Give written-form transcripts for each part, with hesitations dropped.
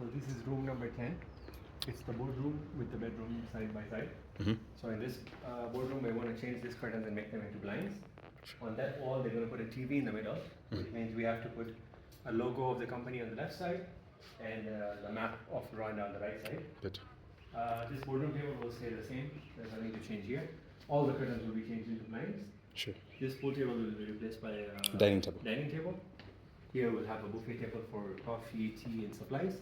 So this is room number 10. It's the boardroom with the bedroom side by side. So in this boardroom, we want to change these curtains and make them into blinds. On that wall, they're going to put a TV in the middle, which means we have to put a logo of the company on the left side and the map of Rwanda on the right side. Good. This boardroom table will stay the same. There's nothing to change here. All the curtains will be changed into blinds. Sure. This pool table will be replaced by a Dining table. Here we'll have a buffet table for coffee, tea, and supplies.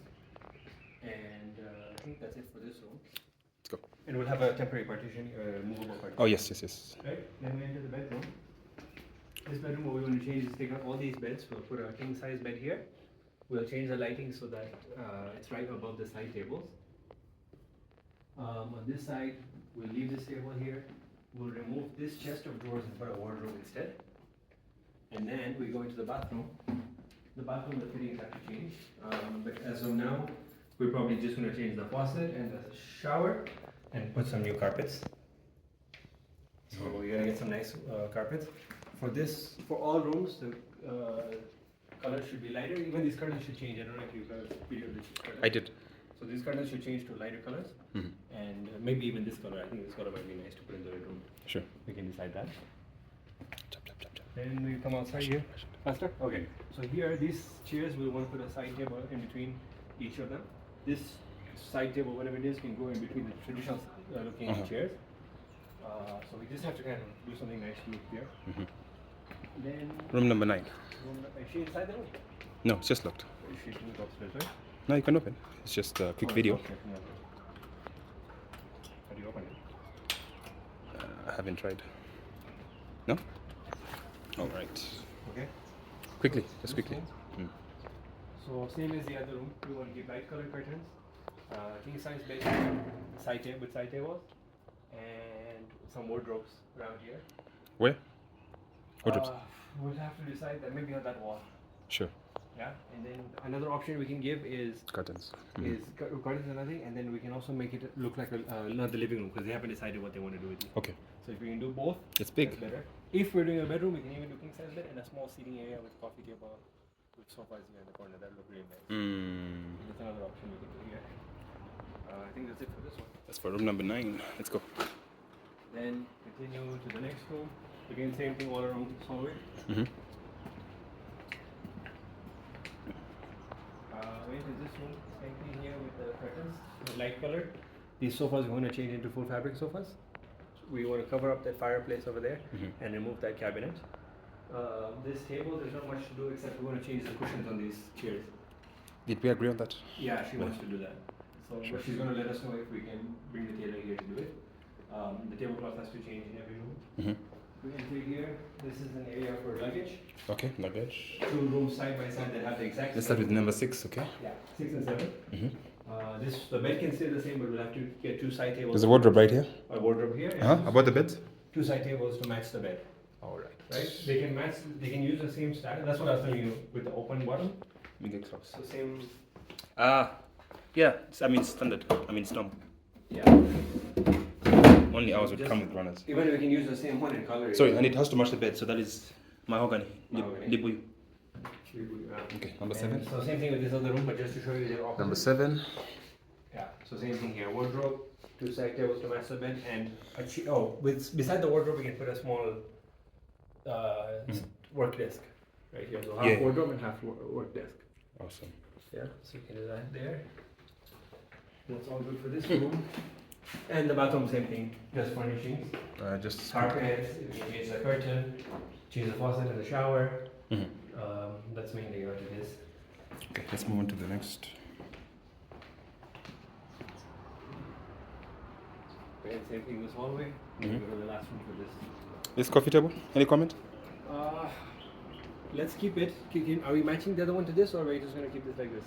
And I think that's it for this room. Let's go. And we'll have a temporary partition, movable partition. Oh, yes. Right? Then we enter the bedroom. This bedroom, what we want to change is take out all these beds. We'll put a king size bed here. We'll change the lighting so that it's right above the side tables. On this side, we'll leave this table here. We'll remove this chest of drawers and put a wardrobe instead. And then we go into the bathroom. The bathroom, the fittings have to change. But as of now, we're probably just going to change the faucet and the shower and put some new carpets. So we're going to get some nice carpets. For all rooms, the color should be lighter. Even these curtains should change. I don't know if you got a video of this curtain. I did. So these curtains should change to lighter colors. And maybe even this color. I think this color might be nice to put in the bedroom. Sure. We can decide that. Chop. Then we come outside here. Faster? Okay. So here, these chairs, we want to put a side table in between each of them. This side table, whatever it is, can go in between the traditional looking chairs. So we just have to kind of do something nice to look here. Then Room number 9. is she inside the room? No, it's just locked. She can go upstairs, right? No, you can open. It's just a quick video. Okay. How do you open it? I haven't tried. No? All right. Okay. Quickly, just quickly. So same as the other room, we want to give light color curtains, king size bed, side tables, and some wardrobes around here. Where? Wardrobes. We'll have to decide that maybe on that wall. Sure. Yeah, and then another option we can give is Curtains. curtains and nothing, and then we can also make it look like another living room because they haven't decided what they want to do with it. Okay. So if we can do both, It's big. that's better. If we're doing a bedroom, we can even do king size bed and a small seating area with coffee table, with sofas here in the corner. That would look really nice. That's another option we can do here. I think that's it for this one. That's for room number 9. Let's go. Then continue to the next room. Again, same thing all around Sorwathe. Went to this room, same thing here with the curtains, light color. These sofas we want to change into full fabric sofas. We want to cover up that fireplace over there and remove that cabinet. This table, there's not much to do except we want to change the cushions on these chairs. Did we agree on that? Yeah, she wants to do that. So but she's going to let us know if we can bring the tailor here to do it. The tablecloth has to change in every room. We enter here. This is an area for luggage. Okay, luggage. 2 rooms side by side that have the exact. Let's start with number 6, okay? Yeah, 6 and 7. The bed can stay the same, but we'll have to get 2 side tables. There's a wardrobe right here. A wardrobe here. About the bed? 2 side tables to match the bed. All right. Right? They can match. They can use the same style. That's what I was telling you with the open bottom. Let me get close. So same. Yeah. I mean standard. I mean stump. Yeah. Only ours would come with runners. Even we can use the same one in color. Sorry, and it has to match the bed, so that is mahogany. Libuyu. Okay, number 7. So same thing with this other room, but just to show you they're opposite. Number 7. Yeah. So same thing here. Wardrobe, 2 side tables to match the bed, and beside the wardrobe we can put a small work desk right here. So half wardrobe and half work desk. Awesome. Yeah. So you can do that there. That's all good for this room. And the bathroom, same thing. Just furnishings. Just Carpets. You can change the curtain, change the faucet in the shower. That's mainly what it is. Okay, let's move on to the next. And same thing this hallway. Go to the last room for this. This coffee table, any comment? Let's keep it. Are we matching the other one to this, or are we just going to keep this like this?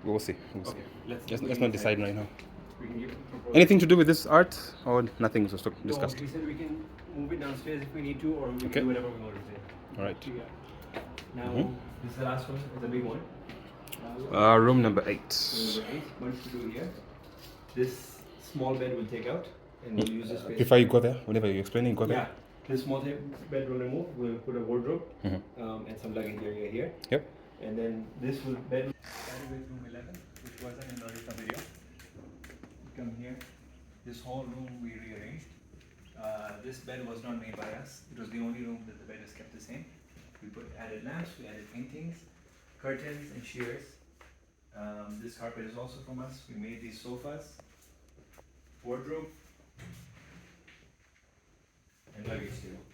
We'll see. Okay, Let's not decide right now. We can Anything to do with this art or nothing was discussed? No, we said we can move it downstairs if we need to, or we can do whatever we want to do. All right. Yeah. Now, this is the last one. It's a big one. Room number 8. Number 8. Much to do here. This small bed we'll take out, and we'll use this space. Before you go there, whenever you're explaining, go there. Yeah. This small bed will remove. We'll put a wardrobe and some luggage area here. Yep. And then this bed will start with room 11, which wasn't in the original video. Come here. This whole room we rearranged. This bed was not made by us. It was the only room that the bed is kept the same. We added lamps, we added paintings, curtains, and shears. This carpet is also from us. We made these sofas, wardrobe, and luggage table.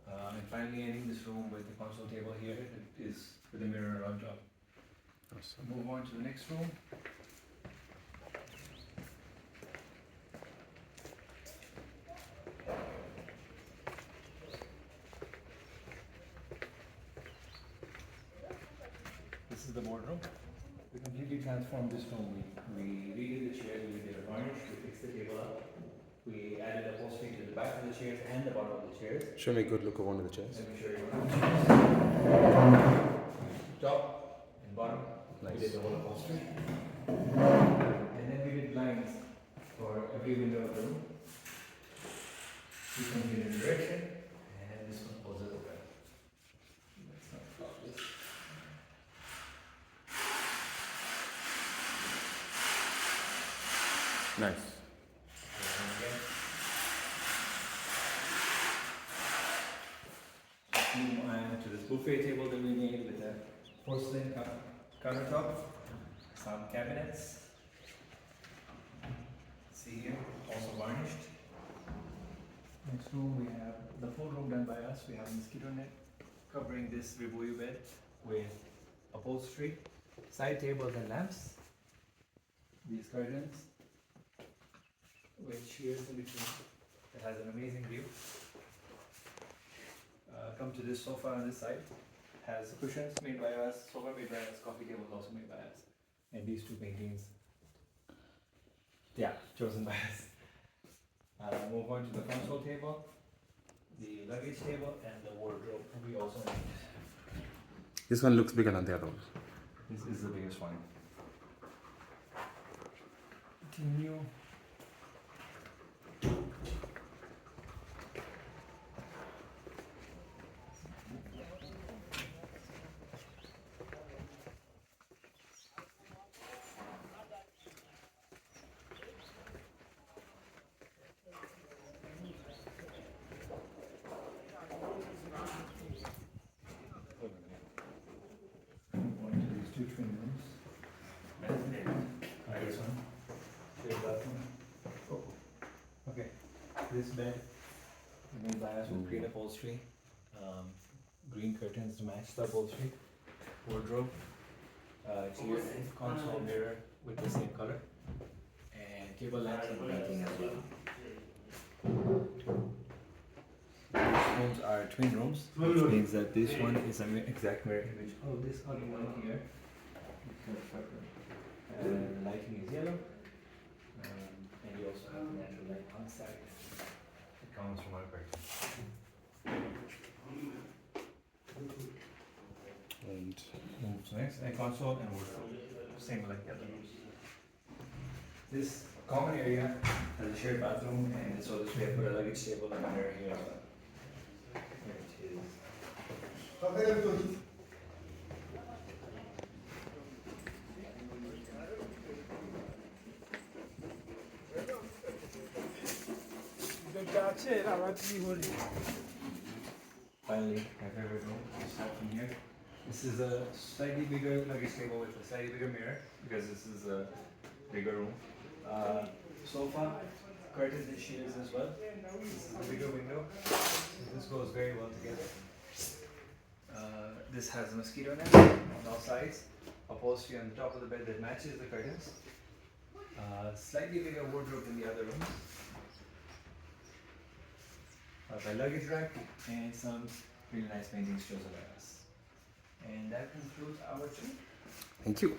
And finally ending this room with the console table here. It is with a mirror on top. Awesome. Move on to the next room. This is the boardroom. We completely transformed this room. We redid the chairs, we did a varnish, we fixed the table up. We added upholstery to the back of the chairs and the bottom of the chairs. Show me a good look of one of the chairs. Let me show you one of the chairs. Top and bottom. Nice. We did the whole upholstery. And then we did blinds for every window of the room. This one here in the direction, and this one pulls it open. Let's not flop this. Nice. And again. Let's move on to this buffet table that we made with a porcelain countertop, some cabinets. See here, also varnished. Next room we have the full room done by us. We have a mosquito net covering this Rwanda bed with upholstery, side tables and lamps. These curtains with shears in between. It has an amazing view. Come to this sofa on this side. Has cushions made by us, sofa made by us, coffee table also made by us. And these two paintings, yeah, chosen by us. Move on to the console table, the luggage table, and the wardrobe. We also made. This one looks bigger than the other one. This is the biggest one. Continue. Two twin rooms. This one. Shared bathroom. Oh. Okay. This bed made by us with green upholstery. Green curtains to match the upholstery. Wardrobe. Cheers, console mirror with the same color. And table lamps and painting as well. These rooms are twin rooms, which means that this one is an exact mirror image of this other one here. The lighting is yellow, and you also have the natural light on side. It comes from our curtain. And Move to next, and console and wardrobe, same like the other rooms. This common area has a shared bathroom, and so this way I put a luggage table and a mirror here as well. Which is finally my favorite room. Just start from here. This is a slightly bigger luggage table with a slightly bigger mirror because this is a bigger room. Sofa, curtains and shears as well. This is a bigger window. This goes very well together. This has a mosquito net on all sides. Upholstery on the top of the bed that matches the curtains. Slightly bigger wardrobe than the other rooms. A luggage rack and some really nice paintings chosen by us. And that concludes our tour. thank you.